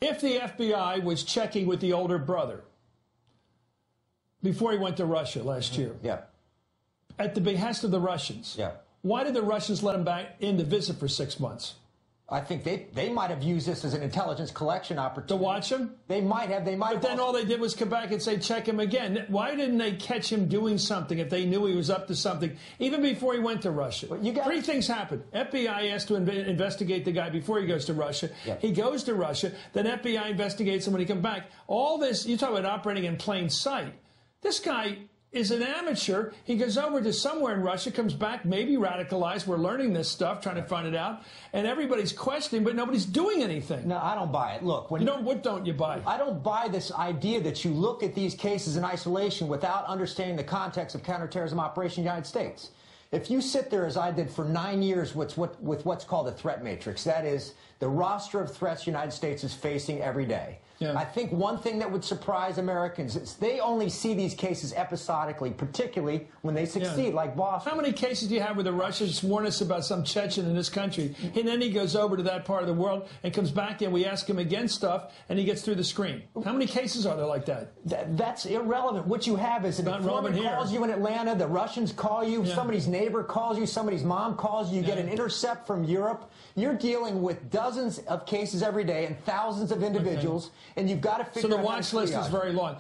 If the FBI was checking with the older brother before he went to Russia last year, at the behest of the Russians, why did the Russians let him back in to visit for 6 months? I think they might have used this as an intelligence collection opportunity. To watch him? They might have. But then all they did was come back and say, check him again. Why didn't they catch him doing something if they knew he was up to something, even before he went to Russia? Well, three things happened. FBI asked to investigate the guy before he goes to Russia. He goes to Russia. Then FBI investigates him when he comes back. All this, you talk about operating in plain sight. This guy is an amateur. He goes over to somewhere in Russia, comes back, maybe radicalized. We're learning this stuff, trying to find it out. And everybody's questioning, but nobody's doing anything. No, I don't buy it. Look, what don't you buy? I don't buy this idea that you look at these cases in isolation without understanding the context of counterterrorism operation in the United States. If you sit there, as I did for 9 years, with what's called a threat matrix, that is the roster of threats the United States is facing every day. I think one thing that would surprise Americans is they only see these cases episodically, particularly when they succeed, like Boston. How many cases do you have where the Russians warn us about some Chechen in this country, and then he goes over to that part of the world and comes back and we ask him again stuff, and he gets through the screen? How many cases are there like that? That's irrelevant. What you have is an informant calls you in Atlanta, the Russians call you, somebody's neighbor calls you, somebody's mom calls you, you get an intercept from Europe. You're dealing with dozens of cases every day and thousands of individuals, and you've got to figure out. So the watch list is very long.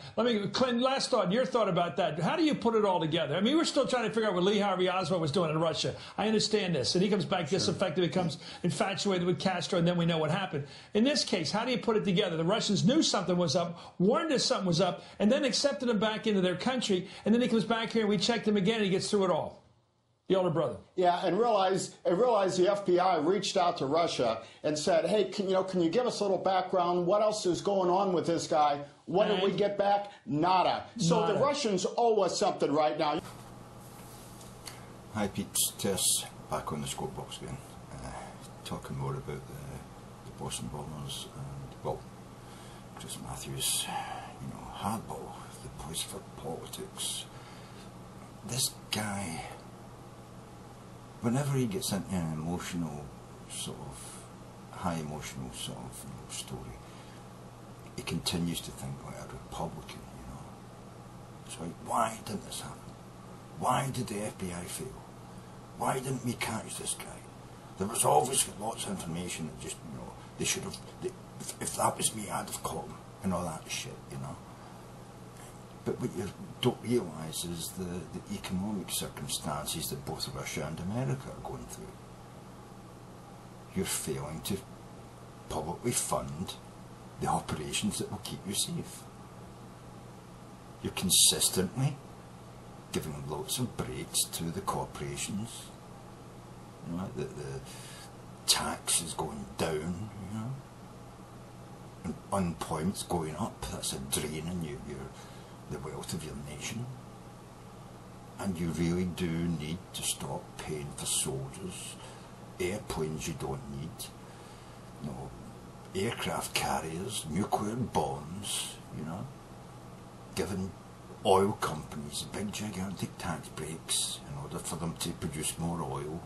Clint, last thought, your thought about that. How do you put it all together? I mean, we're still trying to figure out what Lee Harvey Oswald was doing in Russia. I understand this. And he comes back disaffected, becomes infatuated with Castro, and then we know what happened. In this case, how do you put it together? The Russians knew something was up, warned us something was up, and then accepted him back into their country, and then he comes back here and we checked him again and he gets through it all. The older brother. Yeah, and realize the FBI reached out to Russia and said, hey, can you give us a little background? What else is going on with this guy? What did we get back? Nada. So the Russians owe us something right now. Hi, Pete's Terse, back on the scope box again. Talking more about the Boston bombers and, well, Chris Matthews, hardball, the place for politics. This guy, whenever he gets into an emotional high emotional story, he continues to think like a Republican, It's like, why didn't this happen? Why did the FBI fail? Why didn't we catch this guy? There was obviously lots of information that just, they should have, if that was me, I'd have caught him, and all that shit, But what you don't realise is the economic circumstances that both Russia and America are going through. You're failing to publicly fund the operations that will keep you safe. You're consistently giving lots of breaks to the corporations. The tax is going down, and unemployment's going up. That's a drain on the wealth of your nation. And you really do need to stop paying for soldiers, airplanes you don't need, aircraft carriers, nuclear bombs, giving oil companies big gigantic tax breaks in order for them to produce more oil,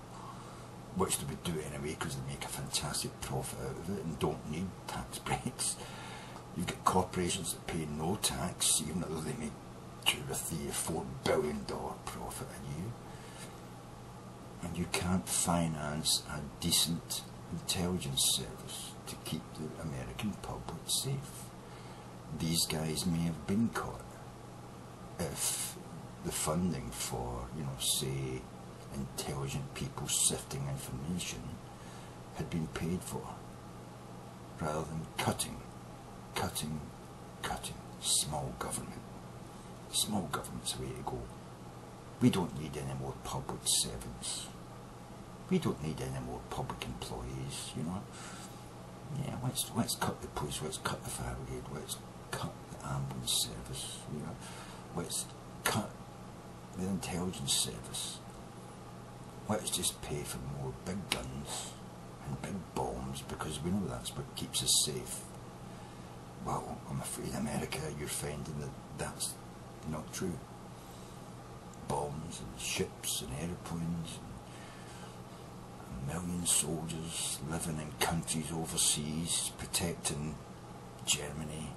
which they would do anyway because they make a fantastic profit out of it and don't need tax breaks. You've got corporations that pay no tax, even though they make $2 or $3 or $4 billion profit a year. And you can't finance a decent intelligence service to keep the American public safe. These guys may have been caught if the funding for, say, intelligent people sifting information had been paid for, rather than cutting small government. Small government's the way to go. We don't need any more public servants. We don't need any more public employees, Yeah, let's cut the police, let's cut the fire brigade, let's cut the ambulance service, Let's cut the intelligence service. Let's just pay for more big guns and big bombs because we know that's what keeps us safe. Well, I'm afraid America, you're finding that that's not true. Bombs and ships and airplanes and a million soldiers living in countries overseas, protecting Germany,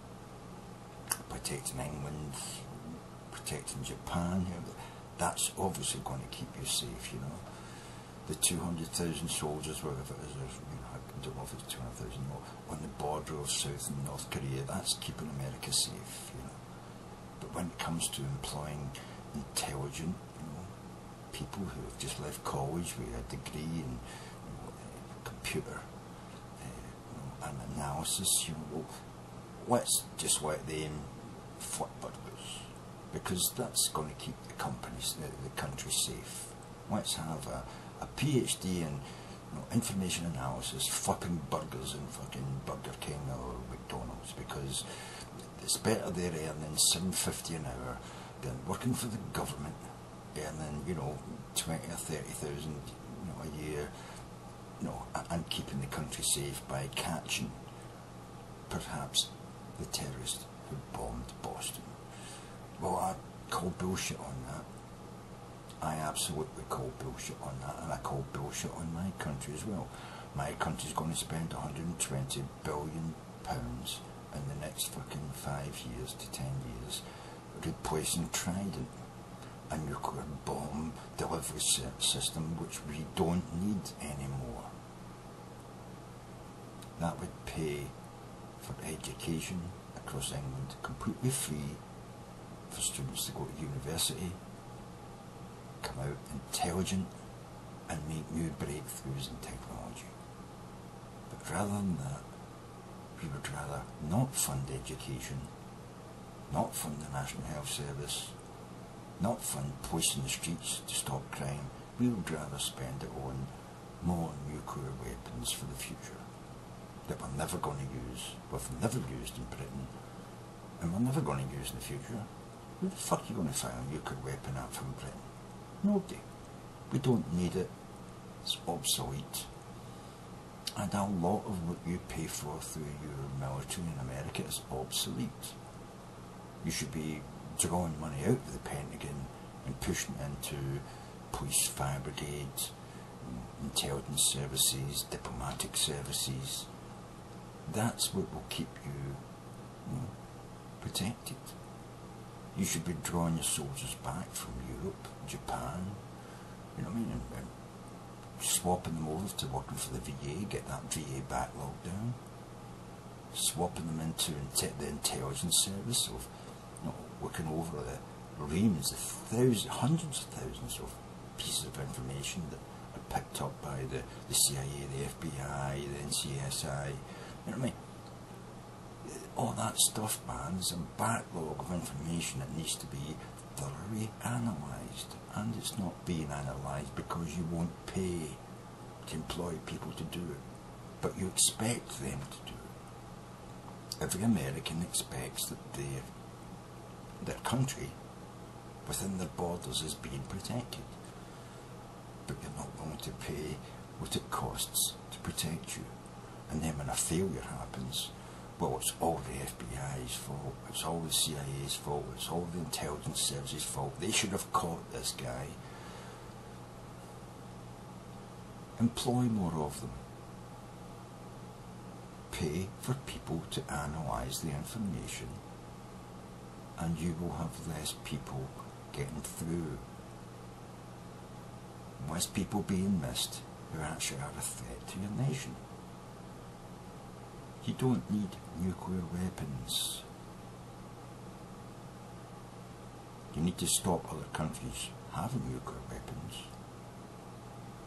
protecting England, protecting Japan. You know, that's obviously going to keep you safe, you know. The 200,000 soldiers, whatever it is, I don't know if it's 200,000 more, on the border of South and North Korea, that's keeping America safe, you know. But when it comes to employing intelligent, you know, people who have just left college with a degree in, you know, computer and analysis, you know, let's just let them flip burgers, because that's going to keep the companies, the country safe. Let's have a PhD in, you know, information analysis, flipping burgers in fucking Burger King or McDonald's, because it's better they're earning $7.50 an hour than working for the government, earning, you know, 20 or 30,000, you know, a year, you know, and keeping the country safe by catching perhaps the terrorist who bombed Boston. Well, I call bullshit on that. I absolutely call bullshit on that, and I call bullshit on my country as well. My country's going to spend £120 billion in the next fucking 5 years to 10 years replacing Trident, a nuclear bomb delivery system which we don't need anymore. That would pay for education across England completely free for students to go to university, come out intelligent and make new breakthroughs in technology. But rather than that, we would rather not fund education, not fund the National Health Service, not fund police in the streets to stop crime. We would rather spend it on more nuclear weapons for the future that we're never going to use, we've never used in Britain, and we're never going to use in the future. Who the fuck are you going to find a nuclear weapon at from Britain? Nobody. We don't need it. It's obsolete. And a lot of what you pay for through your military in America is obsolete. You should be drawing money out of the Pentagon and pushing it into police, fire brigades, intelligence services, diplomatic services. That's what will keep you, protected. You should be drawing your soldiers back from Europe, Japan, you know what I mean, and swapping them over to working for the VA, get that VA backlog down, swapping them into the intelligence service of, looking over the reams of hundreds of thousands of pieces of information that are picked up by the CIA, the FBI, the NCSI, you know what I mean? All that stuff, man, is a backlog of information that needs to be thoroughly analysed, and it's not being analysed because you won't pay to employ people to do it, but you expect them to do it. Every American expects that their country within their borders is being protected, but you're not willing to pay what it costs to protect you. And then when a failure happens, well, it's all the FBI's fault, it's all the CIA's fault, it's all the intelligence services' fault. They should have caught this guy. Employ more of them. Pay for people to analyse the information, and you will have less people getting through. Less people being missed who actually are a threat to your nation. You don't need nuclear weapons. You need to stop other countries having nuclear weapons.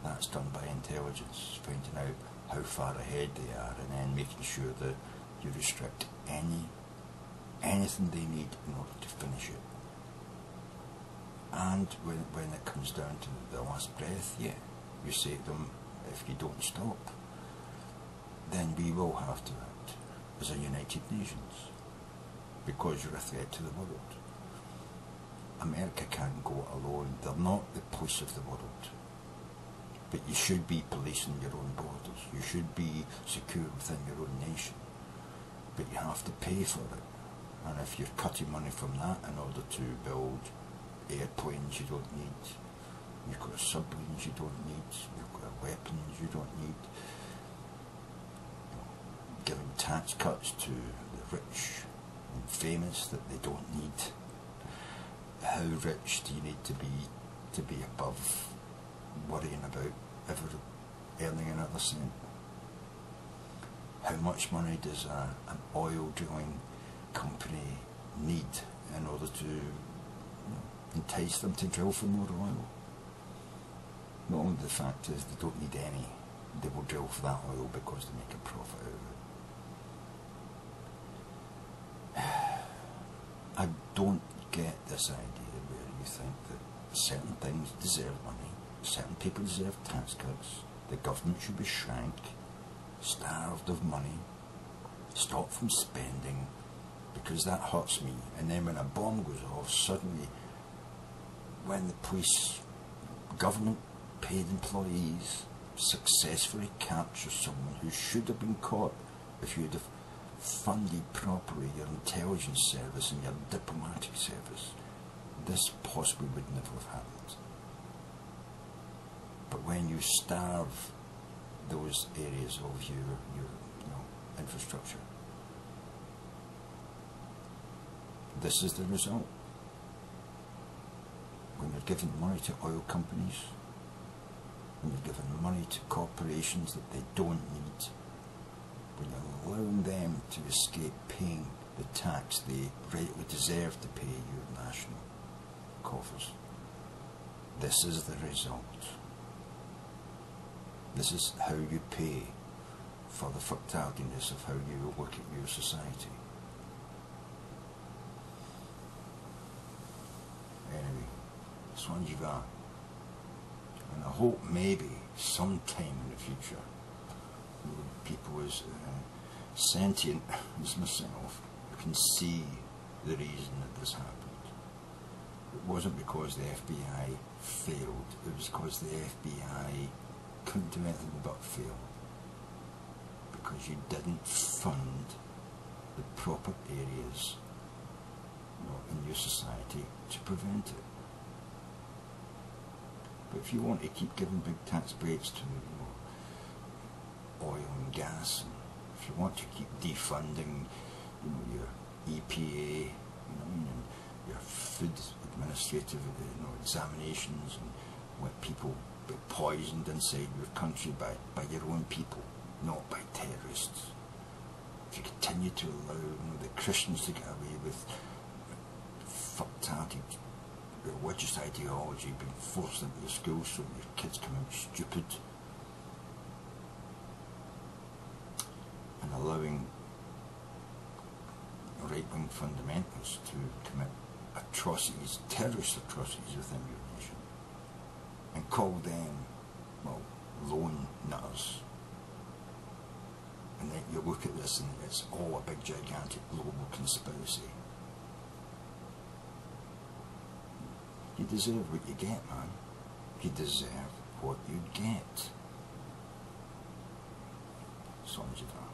That's done by intelligence, finding out how far ahead they are, and then making sure that you restrict anything they need in order to finish it. And when it comes down to the last breath, yeah, you say to them, if you don't stop, then we will have to act as a United Nations, because you're a threat to the world. America can't go it alone. They're not the police of the world. But you should be policing your own borders. You should be secure within your own nation. But you have to pay for it. And if you're cutting money from that in order to build airplanes you don't need, nuclear submarines you don't need, nuclear weapons you don't need, giving tax cuts to the that they don't need? How rich do you need to be above worrying about ever earning another cent? How much money does an oil drilling company need in order to entice them to drill for more oil? Not only the fact is they don't need any, they will drill for that oil because they make a profit out of it. I don't get this idea where you think that certain things deserve money, certain people deserve tax cuts, the government should be shrank, starved of money, stopped from spending, because that hurts me. And then when a bomb goes off, suddenly, when the police, government paid employees successfully capture someone who should have been caught if you'd have funded properly your intelligence service and your diplomatic service, this possibly would never have happened. But when you starve those areas of your infrastructure, this is the result. When you're giving money to oil companies, when you're giving money to corporations that they don't need, when you're allowing them to escape paying the tax they rightly deserve to pay your national coffers, this is the result. This is how you pay for the fucktardiness of how you look at your society. Anyway, Swanjiva. And I hope maybe sometime in the future, people as sentient as myself can see the reason that this happened. It wasn't because the FBI failed, it was because the FBI couldn't do anything but fail. Because you didn't fund the proper areas in your society to prevent it. But if you want to keep giving big tax breaks to oil and gas, and if you want to keep defunding your EPA, and your food administrative examinations, and let people be poisoned inside your country by your own people, not by terrorists. If you continue to allow the Christians to get away with fucktardy religious ideology being forced into the schools so your kids come out stupid, and allowing right-wing fundamentalists to commit atrocities, terrorist atrocities within your nation, and call them, lone nutters. And then you look at this and it's all a big gigantic global conspiracy. You deserve what you get, man. You deserve what you get. Sonjiva.